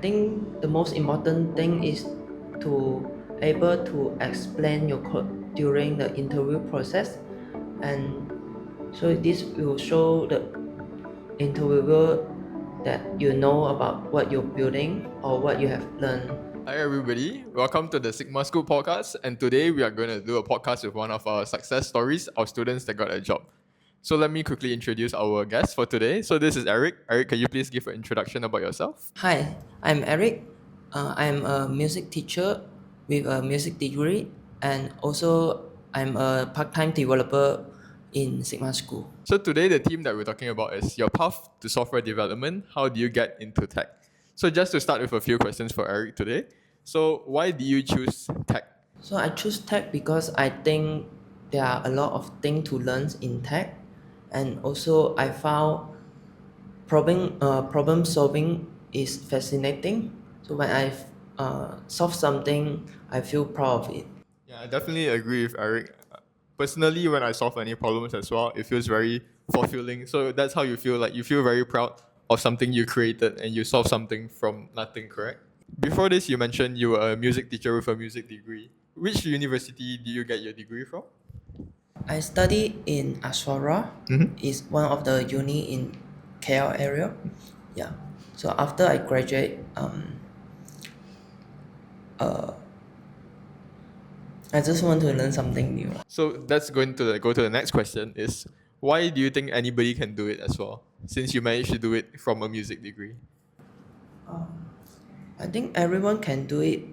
think the most important thing is to able to explain your code during the interview process, and so this will show the interviewer that you know about what you're building or what you have learned. Hi everybody, welcome to the Sigma School podcast, and today we are going to do a podcast with one of our success stories of students that got a job. So let me quickly introduce our guest for today. So this is Eric. Eric, can you please give an introduction about yourself? Hi, I'm Eric. I'm a music teacher with a music degree, and also I'm a part-time developer in Sigma School. So today the theme that we're talking about is your path to software development. How do you get into tech? So just to start with a few questions for Eric today. So why do you choose tech? So I choose tech because I think there are a lot of things to learn in tech, and also I found problem solving is fascinating. So when I solve something, I feel proud of it. Yeah, I definitely agree with Eric. Personally, when I solve any problems as well, it feels very fulfilling. So that's how you feel, like you feel very proud of something you created and you solve something from nothing, correct? Before this, you mentioned you were a music teacher with a music degree. Which university did you get your degree from? I study in Aswara. Is one of the uni in KL area. Yeah. So after I graduate, I just want to learn something new. So that's going to go to the next question is why do you think anybody can do it as well? Since you managed to do it from a music degree. I think everyone can do it.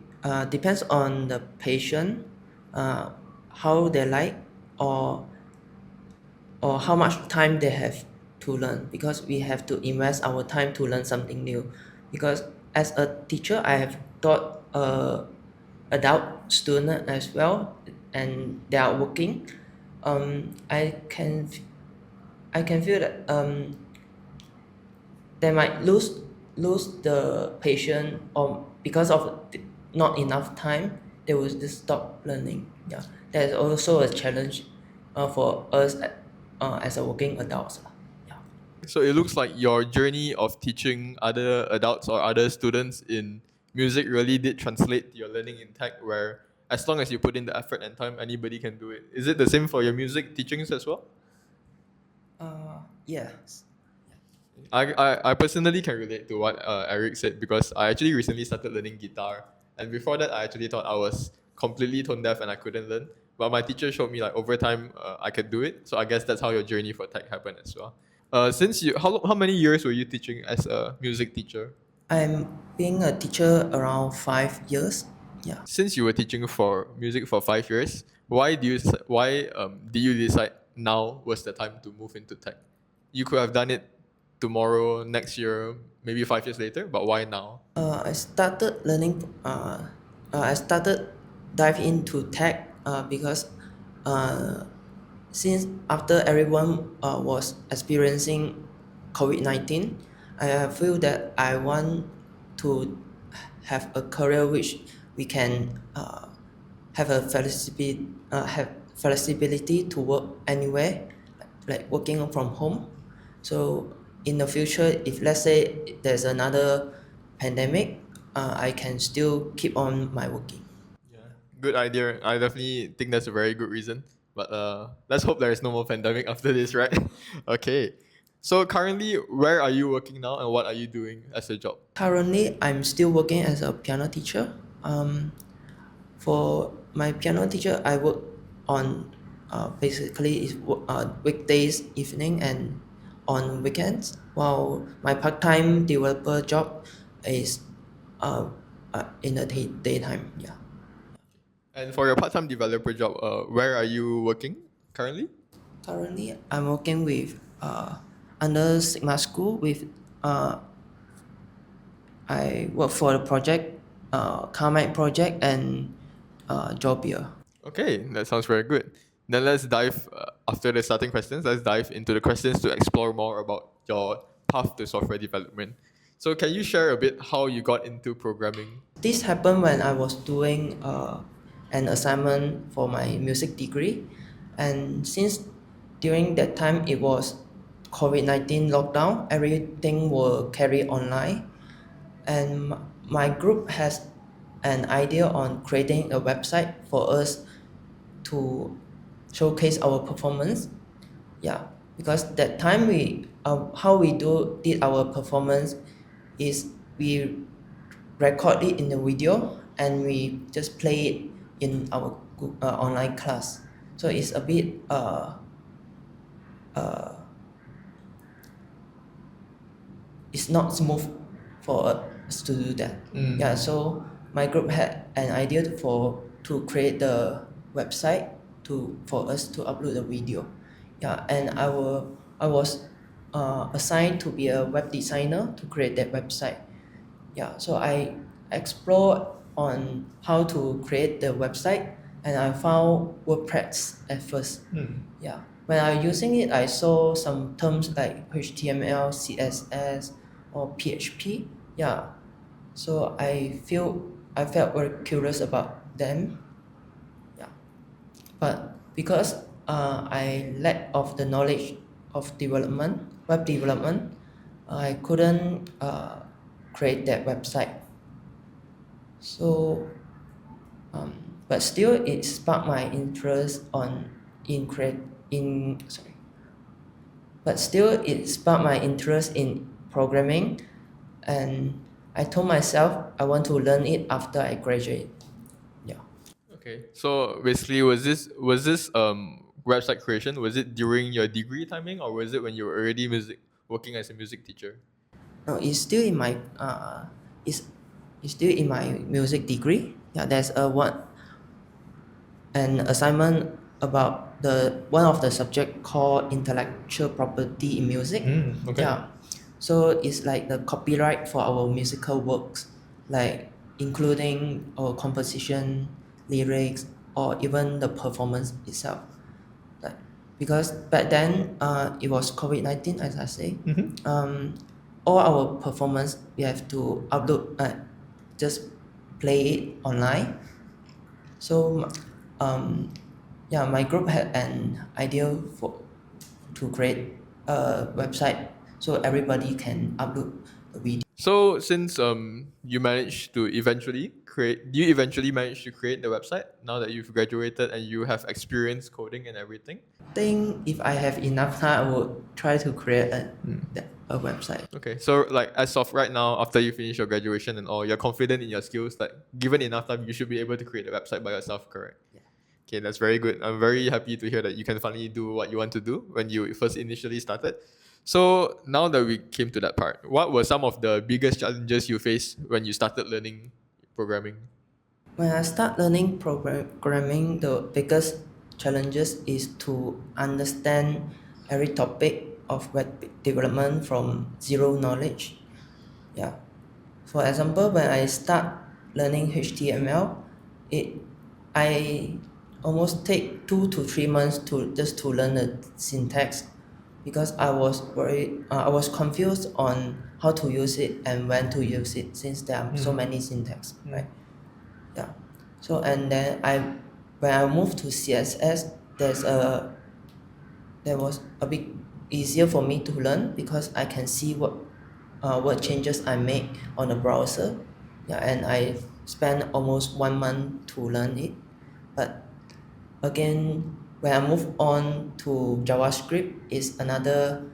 Depends on the patient, how they like, or how much time they have to learn. Because we have to invest our time to learn something new. Because as a teacher, I have taught adult student as well, and they are working. I can feel that they might lose the patient, or because of not enough time they will just stop learning. Yeah, that is also a challenge for us as a working adults. Yeah. So it looks like your journey of teaching other adults or other students in music really did translate to your learning in tech, where as long as you put in the effort and time, anybody can do it. Is it the same for your music teachings as well? Yes. I personally can relate to what Eric said because I actually recently started learning guitar. And before that, I actually thought I was completely tone deaf and I couldn't learn. But my teacher showed me like over time I could do it. So I guess that's how your journey for tech happened as well. Since you, how many years were you teaching as a music teacher? I'm being a teacher around 5 years. Yeah. Since you were teaching for music for 5 years, why did you decide now was the time to move into tech? You could have done it tomorrow, next year, maybe 5 years later, but why now? I started learning. I started dive into tech because since after everyone was experiencing COVID-19, I feel that I want to have a career which we can have flexibility to work anywhere, like working from home. So in the future, if let's say there's another pandemic, I can still keep on my working. Yeah, good idea. I definitely think that's a very good reason. But let's hope there is no more pandemic after this, right? Okay. So currently, where are you working now, and what are you doing as a job? Currently, I'm still working as a piano teacher. For my piano teacher, I work on basically weekdays, evening, and on weekends. While my part-time developer job is in the daytime. Yeah. And for your part-time developer job, where are you working currently? Currently, I'm working with under Sigma School with I work for the project, Carmine project and Jobia. Okay, that sounds very good. Then let's dive after the starting questions. Let's dive into the questions to explore more about your path to software development. So, can you share a bit how you got into programming? This happened when I was doing an assignment for my music degree, and since during that time it was COVID-19 lockdown, everything will carry online, and my group has an idea on creating a website for us to showcase our performance. Yeah, because that time we how we did our performance is we record it in the video and we just play it in our online class. So it's a bit uh, it's not smooth for us to do that. Yeah, so my group had an idea to create the website for us to upload the video. Yeah, and I was assigned to be a web designer to create that website. Yeah, so I explored on how to create the website and I found WordPress at first. Yeah, when I was using it, I saw some terms like HTML, CSS, or PHP. Yeah, so I felt very curious about them. Yeah, but because I lack of the knowledge of web development, I couldn't create that website. So, um, but still, it sparked my interest on in create in sorry. But still, it sparked my interest in programming, and I told myself I want to learn it after I graduate. Yeah. Okay. So basically, was this website creation, was it during your degree timing, or was it when you were already music working as a music teacher? No, it's it's still in my music degree. Yeah, there's an assignment about the one of the subject called intellectual property in music. Okay. Yeah, so it's like the copyright for our musical works, like including our composition, lyrics, or even the performance itself. Like because back then it was COVID-19, as I say. All our performance we have to upload, just play it online. So, yeah, my group had an idea to create a website so everybody can upload the video. So since you managed to eventually create, do you eventually manage to create the website now that you've graduated and you have experience coding and everything? Think if I have enough time, I would try to create a website. Okay, so like as of right now, after you finish your graduation and all, you're confident in your skills. Like given enough time, you should be able to create a website by yourself, correct? Yeah. Okay, that's very good. I'm very happy to hear that you can finally do what you want to do when you first initially started. So now that we came to that part, what were some of the biggest challenges you faced when you started learning programming? When I start learning programming, the biggest challenges is to understand every topic of web development from zero knowledge. Yeah. For example, when I start learning HTML, it I almost take 2 to 3 months to learn the syntax because I was confused on how to use it and when to use it since there are so many syntax, right? Yeah. So and then when I moved to CSS, there was a bit easier for me to learn because I can see what changes I make on the browser. Yeah, and I spent almost 1 month to learn it. But again, when I move on to JavaScript, is another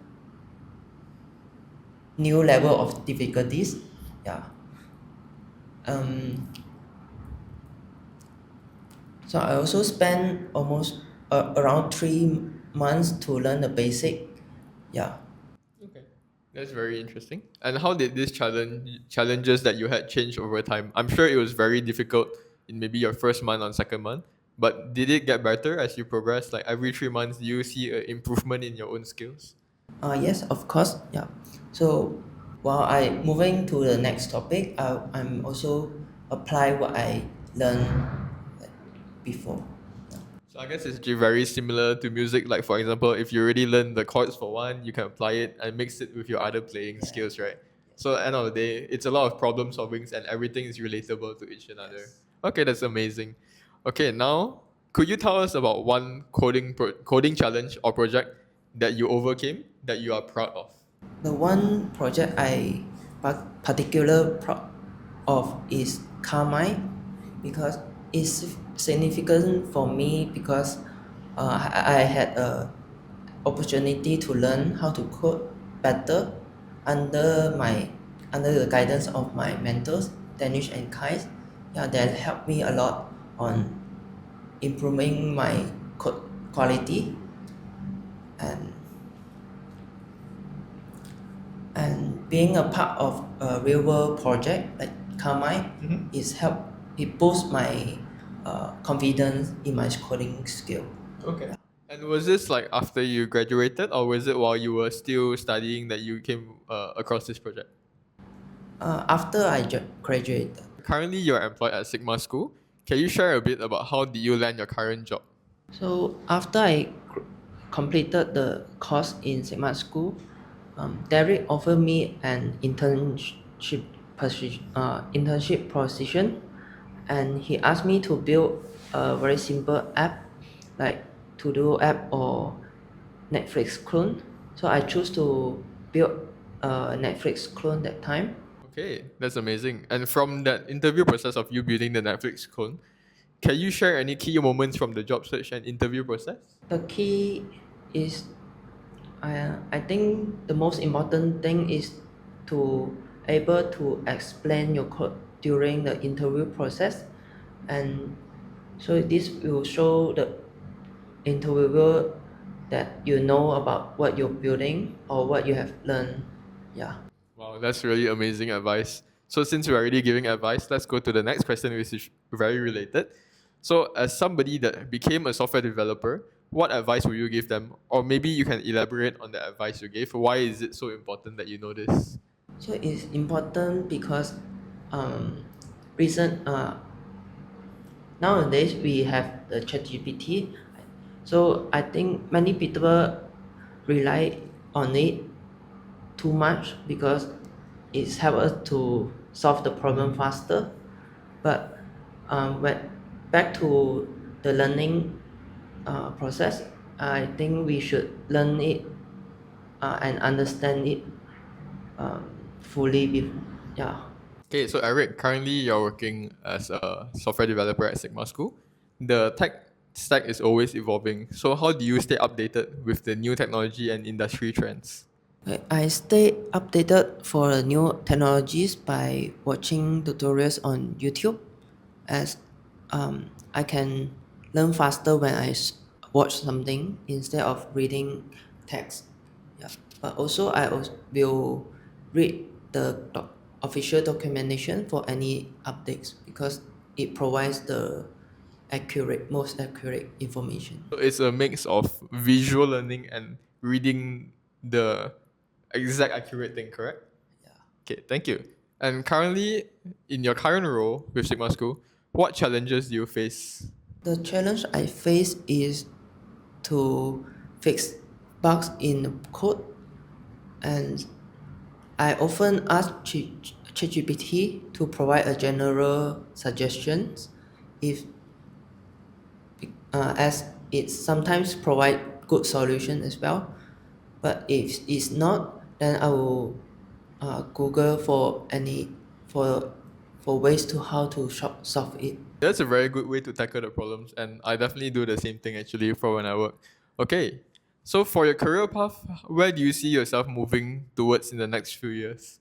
new level of difficulties. Yeah. Um, so I also spent almost around 3 months to learn the basic. Yeah. Okay, that's very interesting. And how did these challenges that you had change over time? I'm sure it was very difficult in maybe your first month or second month, but did it get better as you progress? Like every 3 months, do you see an improvement in your own skills? Yes, of course. Yeah. So while I moving to the next topic, I'm also apply what I learned like, before. So I guess it's actually very similar to music. Like for example, if you already learn the chords for one, you can apply it and mix it with your other playing skills, right? So at the end of the day, it's a lot of problem solvings and everything is relatable to each another. Yes. Okay, that's amazing. Okay, now could you tell us about one coding challenge or project that you overcame that you are proud of? The one project I particular of is Carmine because it's significant for me because I had a opportunity to learn how to code better under my under the guidance of my mentors Danish and Kai. Yeah, that helped me a lot on improving my code quality and being a part of a real world project like Carmine is help it boosts my confidence in my coding skill. Okay. And was this like after you graduated, or was it while you were still studying that you came across this project? After I graduated. Currently, you're employed at Sigma School. Can you share a bit about how did you land your current job? So after I completed the course in Sigma School, Derek offered me an internship position, and he asked me to build a very simple app, like to-do app or Netflix clone. So I chose to build a Netflix clone that time. Okay, that's amazing. And from that interview process of you building the Netflix clone, can you share any key moments from the job search and interview process? The key is I think the most important thing is to able to explain your code during the interview process, and so this will show the interviewer that you know about what you're building or what you have learned. Yeah. Wow, that's really amazing advice. So since we're already giving advice, let's go to the next question, which is very related. So as somebody that became a software developer, what advice would you give them? Or maybe you can elaborate on the advice you gave. Why is it so important that you know this? So it's important because um, recent nowadays we have the ChatGPT, so I think many people rely on it too much because it's help us to solve the problem faster. But when back to the learning process, I think we should learn it and understand it um, fully. Yeah. Okay, so Eric, currently you're working as a software developer at Sigma School. The tech stack is always evolving. So how do you stay updated with the new technology and industry trends? I stay updated for the new technologies by watching tutorials on YouTube, as I can learn faster when watch something instead of reading text. Yeah. But also will read the official documentation for any updates because it provides the most accurate information. So it's a mix of visual learning and reading the exact accurate thing, correct? Yeah. Okay, thank you. And currently, in your current role with Sigma School, what challenges do you face? The challenge I face is to fix bugs in the code, and I often ask ChatGPT to provide a general suggestions if as it sometimes provide good solution as well. But if it's not, then I will Google for for ways to how to solve it. That's a very good way to tackle the problems, and I definitely do the same thing actually for when I work. Okay, so for your career path, where do you see yourself moving towards in the next few years?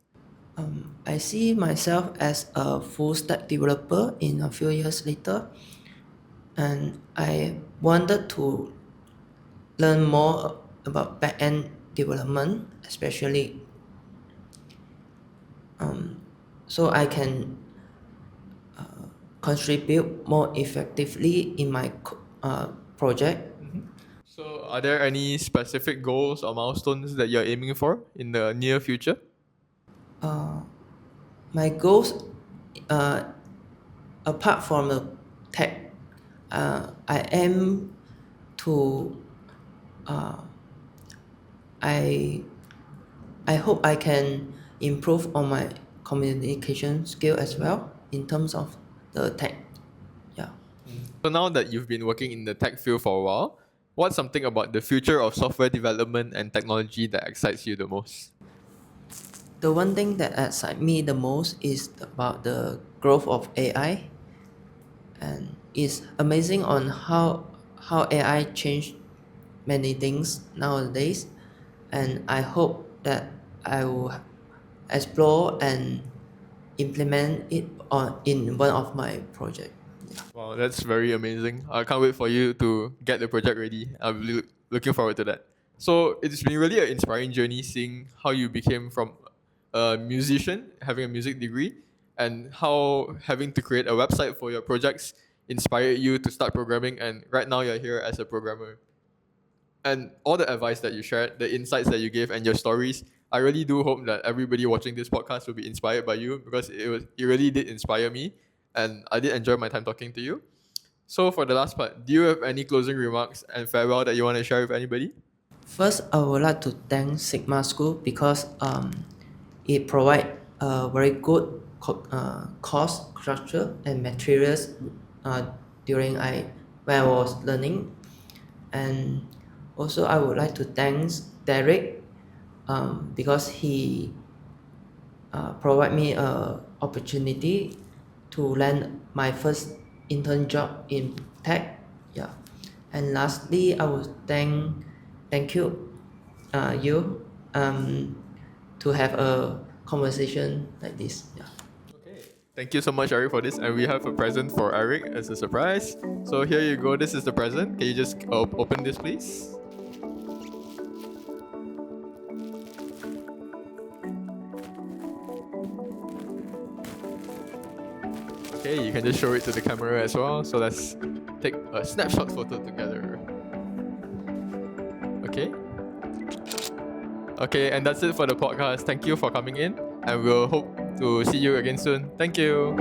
I see myself as a full stack developer in a few years later, and I wanted to learn more about back-end development, especially so I can contribute more effectively in my project. So, are there any specific goals or milestones that you're aiming for in the near future? My goals, uh, apart from the tech, I aim to I I hope I can improve on my communication skill as well in terms of the tech. Yeah. So, now that you've been working in the tech field for a while, what's something about the future of software development and technology that excites you the most? The one thing that excites me the most is about the growth of AI, and it's amazing on how AI changed many things nowadays, and I hope that I will explore and implement it on in one of my projects. Wow, that's very amazing. I can't wait for you to get the project ready. I'm really looking forward to that. So it's been really an inspiring journey seeing how you became from a musician, having a music degree, and how having to create a website for your projects inspired you to start programming. And right now you're here as a programmer. And all the advice that you shared, the insights that you gave, and your stories, I really do hope that everybody watching this podcast will be inspired by you because it really did inspire me, and I did enjoy my time talking to you. So for the last part, do you have any closing remarks and farewell that you want to share with anybody? First, I would like to thank Sigma School because it provides a very good course structure and materials uh, during when I was learning. And also, I would like to thank Derek because he provide me a opportunity to land my first intern job in tech. Yeah, and lastly, I would thank you you to have a conversation like this. Yeah. Okay. Thank you so much, Eric, for this. And we have a present for Eric as a surprise. So here you go. This is the present. Can you just open this, please? Okay, you can just show it to the camera as well. So let's take a snapshot photo together. Okay. Okay, and that's it for the podcast. Thank you for coming in, and we'll hope to see you again soon. Thank you.